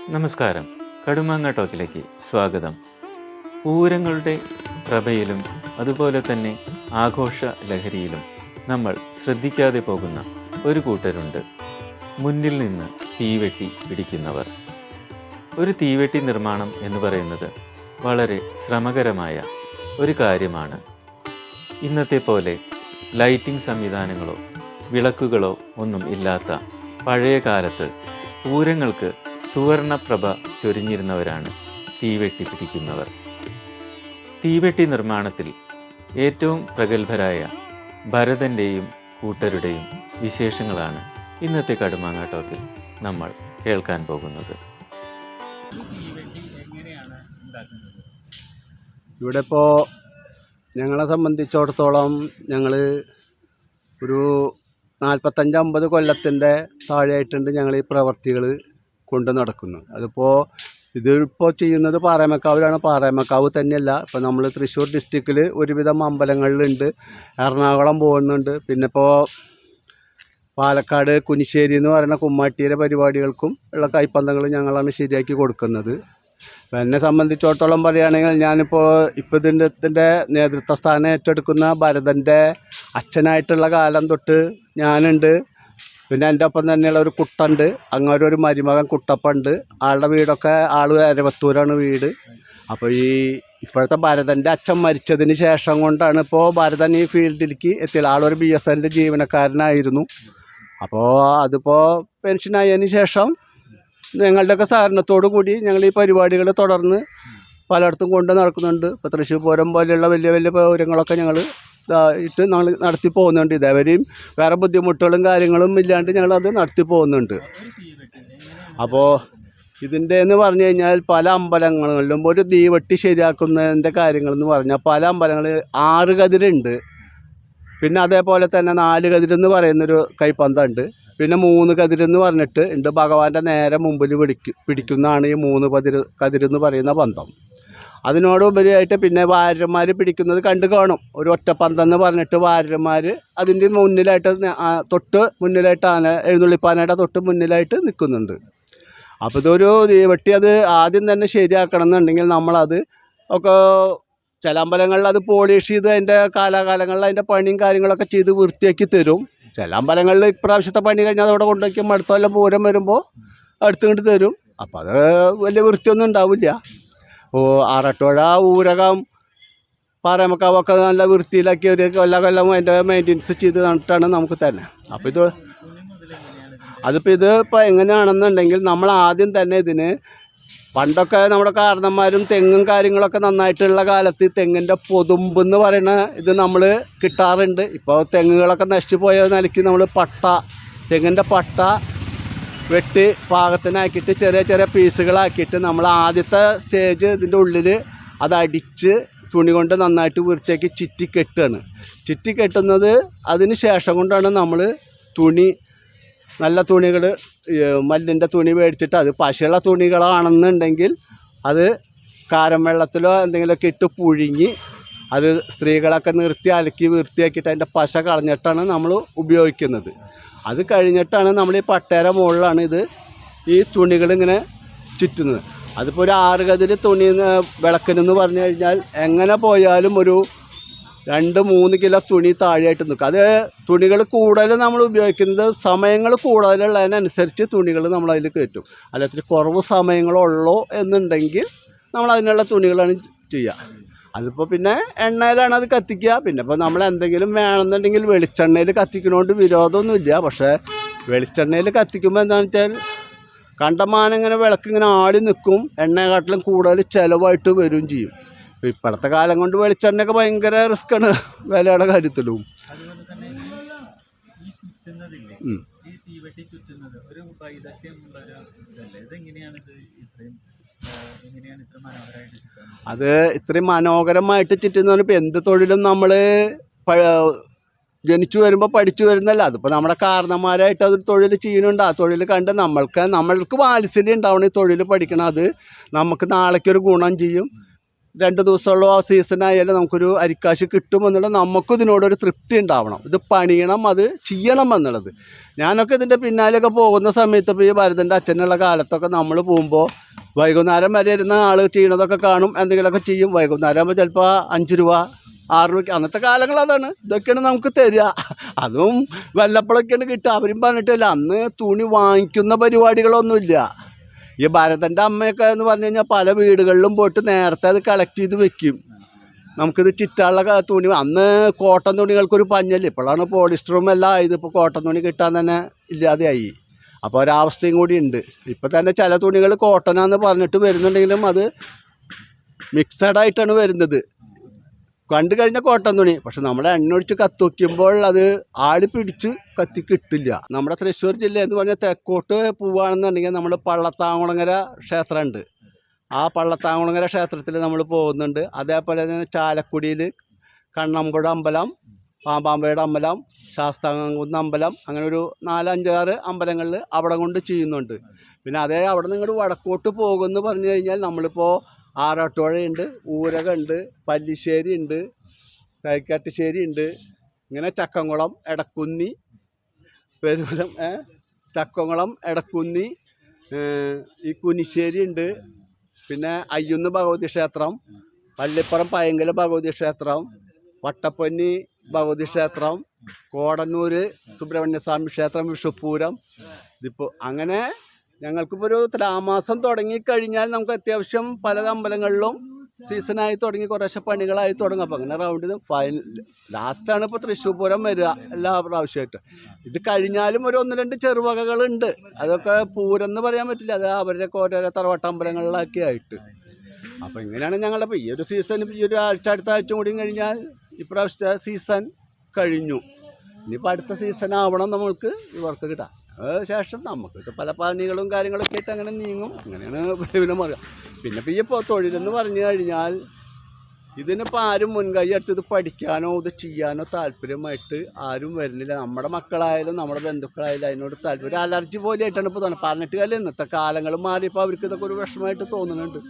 നമസ്കാരം. കടുമാങ്ങ ടോക്കിലേക്ക് സ്വാഗതം. പൂരങ്ങളുടെ പ്രഭയിലും അതുപോലെ തന്നെ ആഘോഷ ലഹരിയിലും നമ്മൾ ശ്രദ്ധിക്കാതെ പോകുന്ന ഒരു കൂട്ടരുണ്ട്. മുന്നിൽ നിന്ന് തീവെട്ടി പിടിക്കുന്നവർ. ഒരു തീവെട്ടി നിർമ്മാണം എന്ന് പറയുന്നത് വളരെ ശ്രമകരമായ ഒരു കാര്യമാണ്. ഇന്നത്തെ പോലെ ലൈറ്റിംഗ് സംവിധാനങ്ങളോ വിളക്കുകളോ ഒന്നും ഇല്ലാത്ത പഴയ കാലത്ത് പൂരങ്ങൾക്ക് സുവർണപ്രഭ ചൊരിഞ്ഞിരുന്നവരാണ് തീവെട്ടി പിടിക്കുന്നവർ. തീവെട്ടി നിർമ്മാണത്തിൽ ഏറ്റവും പ്രഗത്ഭരായ ഭരതൻ്റെയും കൂട്ടരുടെയും വിശേഷങ്ങളാണ് ഇന്നത്തെ കടുമാങ്ങ ടോക്കിൽ നമ്മൾ കേൾക്കാൻ പോകുന്നത്. ഇവിടെ ഇപ്പോൾ ഞങ്ങളെ സംബന്ധിച്ചിടത്തോളം ഞങ്ങൾ ഒരു 45-50 കൊല്ലത്തിൻ്റെ താഴെയായിട്ടുണ്ട് ഞങ്ങൾ ഈ പ്രവർത്തികൾ കൊണ്ട് നടക്കുന്നത്. അതിപ്പോൾ ഇതിപ്പോൾ ചെയ്യുന്നത് പാറേമക്കാവിലാണ്. പാറേമക്കാവ് തന്നെയല്ല, ഇപ്പോൾ നമ്മൾ തൃശ്ശൂർ ഡിസ്ട്രിക്റ്റിൽ ഒരുവിധം അമ്പലങ്ങളിലുണ്ട്, എറണാകുളം പോകുന്നുണ്ട്, പിന്നെ ഇപ്പോൾ പാലക്കാട് കുനിശ്ശേരി എന്ന് പറയുന്ന കുമ്മാട്ടിയുടെ പരിപാടികൾക്കും ഉള്ള കൈപ്പന്തങ്ങൾ ഞങ്ങളാണ് ശരിയാക്കി കൊടുക്കുന്നത്. അപ്പം എന്നെ സംബന്ധിച്ചിടത്തോളം പറയുകയാണെങ്കിൽ ഞാനിപ്പോൾ ഇതിൻ്റെ നേതൃത്വ സ്ഥാനം ഏറ്റെടുക്കുന്ന ഭരതൻ്റെ അച്ഛനായിട്ടുള്ള കാലം തൊട്ട് ഞാനുണ്ട്. പിന്നെ എൻ്റെ ഒപ്പം തന്നെയുള്ള ഒരു കുട്ടുണ്ട്, അങ്ങനെ ഒരു മരുമകൻ കുട്ടപ്പുണ്ട്. ആളുടെ വീടൊക്കെ അരവത്തൂരാണ് വീട്. അപ്പോൾ ഇപ്പോഴത്തെ ഭരതൻ്റെ അച്ഛൻ മരിച്ചതിന് ശേഷം കൊണ്ടാണ് ഇപ്പോൾ ഭരതൻ ഈ ഫീൽഡിലേക്ക് എത്തിയത്. ആളൊരു BSNL ജീവനക്കാരനായിരുന്നു. അപ്പോൾ അതിപ്പോൾ പെൻഷനായതിന് ശേഷം ഞങ്ങളുടെയൊക്കെ സഹകരണത്തോടു കൂടി ഞങ്ങൾ ഈ പരിപാടികൾ തുടർന്ന് പലയിടത്തും കൊണ്ട് നടക്കുന്നുണ്ട്. ഇപ്പോൾ തൃശ്ശൂർ പൂരം പോലെയുള്ള വലിയ വലിയ പൂരങ്ങളൊക്കെ ഞങ്ങൾ ഞങ്ങൾ നടത്തി പോകുന്നുണ്ട്. ഇതേവരെയും വേറെ ബുദ്ധിമുട്ടുകളും കാര്യങ്ങളും ഇല്ലാണ്ട് ഞങ്ങളത് നടത്തി പോകുന്നുണ്ട്. അപ്പോൾ ഇതിൻ്റെ എന്ന് പറഞ്ഞു കഴിഞ്ഞാൽ പല അമ്പലങ്ങളിലും ഒരു തീവെട്ടി ശരിയാക്കുന്നതിൻ്റെ കാര്യങ്ങളെന്ന് പറഞ്ഞാൽ പല അമ്പലങ്ങളിൽ 6 കതിരുണ്ട്, പിന്നെ അതേപോലെ തന്നെ 4 കതിരെന്ന് പറയുന്നൊരു കൈപ്പന്തമുണ്ട്, പിന്നെ 3 കതിരെന്ന് പറഞ്ഞിട്ട് ഉണ്ട്. ഭഗവാന്റെ നേരെ മുമ്പിൽ പിടിക്കുന്നതാണ് ഈ 3 കതിരെന്ന് പറയുന്ന പന്തം. അതിനോടുപരിയായിട്ട് പിന്നെ വാര്യന്മാർ പിടിക്കുന്നത് കണ്ടു കാണും. ഒരു ഒറ്റപ്പന്തെന്ന് പറഞ്ഞിട്ട് വാര്യന്മാർ അതിൻ്റെ മുന്നിലായിട്ട് തൊട്ട് മുന്നിലായിട്ട് എഴുന്നള്ളിപ്പാനയുടെ തൊട്ട് മുന്നിലായിട്ട് നിൽക്കുന്നുണ്ട്. അപ്പോൾ ഇതൊരു തീവെട്ടി അത് ആദ്യം തന്നെ ശരിയാക്കണം എന്നുണ്ടെങ്കിൽ നമ്മളത് ഒക്കെ ചില അമ്പലങ്ങളിൽ അത് പോളിഷ് ചെയ്ത് അതിൻ്റെ കാലാകാലങ്ങളിൽ അതിൻ്റെ പണിയും കാര്യങ്ങളൊക്കെ ചെയ്ത് വൃത്തിയാക്കി തരും. ചില അമ്പലങ്ങളിൽ ഇപ്രാവശ്യത്തെ പണി കഴിഞ്ഞാൽ അതവിടെ കൊണ്ടുവയ്ക്കും, അടുത്ത കൊല്ലം പൂരം വരുമ്പോൾ അടുത്തുകൊണ്ട് തരും. അപ്പോൾ അത് വലിയ വൃത്തിയൊന്നും ഉണ്ടാവില്ല. ആറട്ടുഴ, ഊരകം, പാറേമക്കാവൊക്കെ നല്ല വൃത്തിയിലാക്കി ഒരു കൊല്ലം അതിൻ്റെ മെയിൻ്റെനൻസ് ചെയ്ത് നട്ടിട്ടാണ് നമുക്ക് തന്നെ. അപ്പോൾ ഇതിപ്പോൾ എങ്ങനെയാണെന്നുണ്ടെങ്കിൽ നമ്മൾ ആദ്യം തന്നെ ഇതിന് പണ്ടൊക്കെ നമ്മുടെ കാരണന്മാരും തെങ്ങും കാര്യങ്ങളൊക്കെ നന്നായിട്ടുള്ള കാലത്ത് തെങ്ങിൻ്റെ പൊതുമ്പെന്ന് പറയുന്ന ഇത് നമ്മൾ കിട്ടാറുണ്ട്. ഇപ്പോൾ തെങ്ങുകളൊക്കെ നശിച്ചു പോയ നിലയ്ക്ക് നമ്മൾ തെങ്ങിൻ്റെ പട്ട വെട്ടി പാകത്തിനാക്കിയിട്ട് ചെറിയ ചെറിയ പീസുകളാക്കിയിട്ട് നമ്മൾ ആദ്യത്തെ സ്റ്റേജ് ഇതിൻ്റെ ഉള്ളിൽ അതടിച്ച് തുണി കൊണ്ട് നന്നായിട്ട് വൃത്തിയാക്കി ചുറ്റി കെട്ടുന്നത് അതിന് ശേഷം കൊണ്ടാണ് നമ്മൾ നല്ല തുണികൾ മല്ലിൻ്റെ തുണി മേടിച്ചിട്ട് അത് പശയുള്ള തുണികളാണെന്നുണ്ടെങ്കിൽ അത് കാരം വെള്ളത്തിലോ എന്തെങ്കിലുമൊക്കെ ഇട്ട് പുഴുങ്ങി അത് സ്ത്രീകളൊക്കെ നിർത്തി അലക്കി വൃത്തിയാക്കിയിട്ട് അതിൻ്റെ പശ കളഞ്ഞിട്ടാണ് നമ്മൾ ഉപയോഗിക്കുന്നത്. അത് കഴിഞ്ഞിട്ടാണ് നമ്മൾ ഈ പട്ടേര മുകളിലാണ് ഈ തുണികളിങ്ങനെ ചുറ്റുന്നത്. അതിപ്പോൾ ഒരു 6 കതിര് തുണി വിളക്കിനെന്ന് പറഞ്ഞു കഴിഞ്ഞാൽ എങ്ങനെ പോയാലും ഒരു 2-3 കിലോ തുണി താഴെയായിട്ട് നിൽക്കും. അത് തുണികൾ കൂടുതൽ നമ്മൾ ഉപയോഗിക്കുന്നത് സമയങ്ങൾ കൂടുതലുള്ളതിനനുസരിച്ച് തുണികൾ നമ്മൾ അതിൽ കയറ്റും. അല്ലാത്ത കുറവ് സമയങ്ങളുള്ളൂ എന്നുണ്ടെങ്കിൽ നമ്മൾ അതിനുള്ള തുണികളാണ് ചെയ്യുക. അതിപ്പോൾ പിന്നെ എണ്ണയിലാണ് അത് കത്തിക്കുക. പിന്നെ ഇപ്പോൾ നമ്മൾ എന്തെങ്കിലും വേണമെന്നുണ്ടെങ്കിൽ വെളിച്ചെണ്ണയിൽ കത്തിക്കണോണ്ട് വിരോധമൊന്നുമില്ല. പക്ഷേ വെളിച്ചെണ്ണയിൽ കത്തിക്കുമ്പോൾ എന്താണെന്ന് വെച്ചാൽ കണ്ടമാനം ഇങ്ങനെ വിളക്കിങ്ങനെ ആടി നിൽക്കും, എണ്ണയെക്കാട്ടിലും കൂടുതൽ ചിലവായിട്ട് വരികയും ചെയ്യും. ഇപ്പോഴത്തെ കാലം കൊണ്ട് വെളിച്ചെണ്ണയൊക്കെ ഭയങ്കര റിസ്ക്കാണ് വിലയുടെ കാര്യത്തിലും. അത് ഇത്രയും മനോഹരമായിട്ട് ചുറ്റുന്ന ഇപ്പോൾ എന്ത് തൊഴിലും നമ്മൾ ജനിച്ചു വരുമ്പോൾ പഠിച്ചു വരുന്നല്ല. അതിപ്പോൾ നമ്മുടെ കാരണന്മാരായിട്ട് അതൊരു തൊഴിൽ ചെയ്യുന്നുണ്ട്. ആ തൊഴിൽ കണ്ട് നമ്മൾക്ക് വാത്സല്യം ഉണ്ടാവണം ഈ തൊഴിൽ പഠിക്കണം. അത് നമുക്ക് നാളേക്കൊരു ഗുണം ചെയ്യും. 2 ദിവസമുള്ള ആ സീസൺ ആയാലും നമുക്കൊരു അരിക്കാശ് കിട്ടുമെന്നുള്ള നമുക്കും ഇതിനോടൊരു തൃപ്തി ഉണ്ടാവണം. ഇത് പണിയണം, അത് ചെയ്യണം എന്നുള്ളത്. ഞാനൊക്കെ ഇതിൻ്റെ പിന്നാലെയൊക്കെ പോകുന്ന സമയത്ത് ഇപ്പോൾ ഈ ഭരതൻ്റെ അച്ഛനുള്ള കാലത്തൊക്കെ നമ്മൾ പോകുമ്പോൾ വൈകുന്നേരം വരെ ഇരുന്ന ആൾ ചെയ്യണതൊക്കെ കാണും, എന്തെങ്കിലുമൊക്കെ ചെയ്യും. വൈകുന്നേരം ആകുമ്പോൾ ചിലപ്പോൾ 5 രൂപ 6 രൂപയ്ക്ക്, അന്നത്തെ കാലങ്ങൾ അതാണ്. ഇതൊക്കെയാണ് നമുക്ക് തരിക. അതും വല്ലപ്പോഴൊക്കെയാണ് കിട്ടുക. അവരും പറഞ്ഞിട്ടില്ല, അന്ന് തുണി വാങ്ങിക്കുന്ന പരിപാടികളൊന്നുമില്ല. ഈ ഭരതൻ്റെ അമ്മയൊക്കെ എന്ന് പറഞ്ഞു കഴിഞ്ഞാൽ പല വീടുകളിലും പോയിട്ട് നേരത്തെ അത് കളക്ട് ചെയ്ത് വെക്കും. നമുക്കിത് ചിറ്റാനുള്ള തുണി, അന്ന് കോട്ടൺ തുണികൾക്കൊരു പഞ്ഞല്ല. ഇപ്പോഴാണ് പോളിസ്റ്ററും എല്ലാം ആയത്. ഇപ്പോൾ കോട്ടൺ തുണി കിട്ടാൻ തന്നെ ഇല്ലാതെയായി. അപ്പോൾ ഒരവസ്ഥയും കൂടി ഉണ്ട്. ഇപ്പം തന്നെ ചില തുണികൾ കോട്ടനാന്ന് പറഞ്ഞിട്ട് വരുന്നുണ്ടെങ്കിലും അത് മിക്സഡായിട്ടാണ് വരുന്നത്. കണ്ടു കഴിഞ്ഞാൽ കോട്ടൺ തുണി, പക്ഷെ നമ്മൾ എണ്ണ ഒഴിച്ച് കത്തി വയ്ക്കുമ്പോൾ അത് ആളി പിടിച്ച് കത്തി കിട്ടില്ല. നമ്മുടെ തൃശ്ശൂർ ജില്ല എന്ന് പറഞ്ഞാൽ തെക്കോട്ട് പോവുകയാണെന്നുണ്ടെങ്കിൽ നമ്മൾ പള്ളത്താങ്കുളങ്ങര ക്ഷേത്രമുണ്ട്. ആ പള്ളത്താങ്കുളങ്ങര ക്ഷേത്രത്തിൽ നമ്മൾ പോകുന്നുണ്ട്. അതേപോലെ തന്നെ ചാലക്കുടിയിൽ കണ്ണമ്പുഴ അമ്പലം, പാമ്പാമ്പയുടെ അമ്പലം, ശാസ്താംകുന്ന് അമ്പലം, അങ്ങനെ ഒരു 4-5-6 അമ്പലങ്ങളിൽ അവിടെ കൊണ്ട് ചെയ്യുന്നുണ്ട്. പിന്നെ അതേ അവിടെ നിന്ന് ഇങ്ങോട്ട് വടക്കോട്ട് പോകുമെന്ന് പറഞ്ഞു കഴിഞ്ഞാൽ നമ്മളിപ്പോൾ ആറാട്ടുപുഴയുണ്ട്, ഊരകമുണ്ട്, പല്ലിശ്ശേരി ഉണ്ട്, തൈക്കാട്ടുശ്ശേരി ഉണ്ട്, ഇങ്ങനെ ചക്കംകുളം, എടക്കുന്നി, പെരുവലം, ചക്കംകുളം, എടക്കുന്നി, ഈ കുനിശ്ശേരി ഉണ്ട്. പിന്നെ അയ്യുന്ന് ഭഗവതി ക്ഷേത്രം, പള്ളിപ്പുറം പയങ്കല ഭഗവതി ക്ഷേത്രം, വട്ടപ്പൊന്നി ഭഗവതി ക്ഷേത്രം, കോടന്നൂർ സുബ്രഹ്മണ്യസ്വാമി ക്ഷേത്രം, വിഷുപ്പൂരം. ഇതിപ്പോൾ അങ്ങനെ ഞങ്ങൾക്കിപ്പോൾ ഒരു തുലാമാസം തുടങ്ങിക്കഴിഞ്ഞാൽ നമുക്ക് അത്യാവശ്യം പല അമ്പലങ്ങളിലും സീസണായി തുടങ്ങി കുറേശ്ശെ പണികളായി തുടങ്ങും. അപ്പോൾ അങ്ങനെ റൗണ്ടിൽ ലാസ്റ്റാണ് ഇപ്പോൾ തൃശ്ശൂർ പൂരം വരിക എല്ലാ പ്രാവശ്യമായിട്ട്. ഇത് കഴിഞ്ഞാലും ഒരു 1-2 ചെറുവകകളുണ്ട്. അതൊക്കെ പൂരം എന്ന് പറയാൻ പറ്റില്ല, അത് അവരുടെയൊക്കെ ഓരോരോ തറവാട്ടമ്പലങ്ങളിലൊക്കെ ആയിട്ട്. അപ്പോൾ ഇങ്ങനെയാണ് ഞങ്ങളുടെ ഇപ്പോൾ ഈ ഒരു സീസൺ. ഈ ഒരു ആഴ്ച, അടുത്ത ആഴ്ച കൂടി കഴിഞ്ഞാൽ ഇപ്രാവശ്യത്തെ സീസൺ കഴിഞ്ഞു. ഇനിയിപ്പോൾ അടുത്ത സീസൺ ആവണം നമ്മൾക്ക് ഇവർക്ക് കിട്ടാം. ശേഷം നമുക്ക് പല പണികളും കാര്യങ്ങളൊക്കെ ആയിട്ട് അങ്ങനെ നീങ്ങും. അങ്ങനെയാണ് പിന്നെ പറയുക. പിന്നെ ഇപ്പോൾ തൊഴിലെന്ന് പറഞ്ഞു കഴിഞ്ഞാൽ ഇതിനിപ്പോൾ ആരും മുൻകൈ എടുത്ത് ഇത് പഠിക്കാനോ ഇത് ചെയ്യാനോ താല്പര്യമായിട്ട് ആരും വരുന്നില്ല. നമ്മുടെ മക്കളായാലും നമ്മുടെ ബന്ധുക്കളായാലും അതിനോട് താല്പര്യം അലർജി പോലെ ആയിട്ടാണ് ഇപ്പോൾ തോന്നുന്നത്. പറഞ്ഞിട്ട് കാലം ഇന്നത്തെ കാലങ്ങൾ മാറിയപ്പോൾ അവർക്ക് ഇതൊക്കെ ഒരു വിഷമമായിട്ട് തോന്നുന്നുണ്ട്.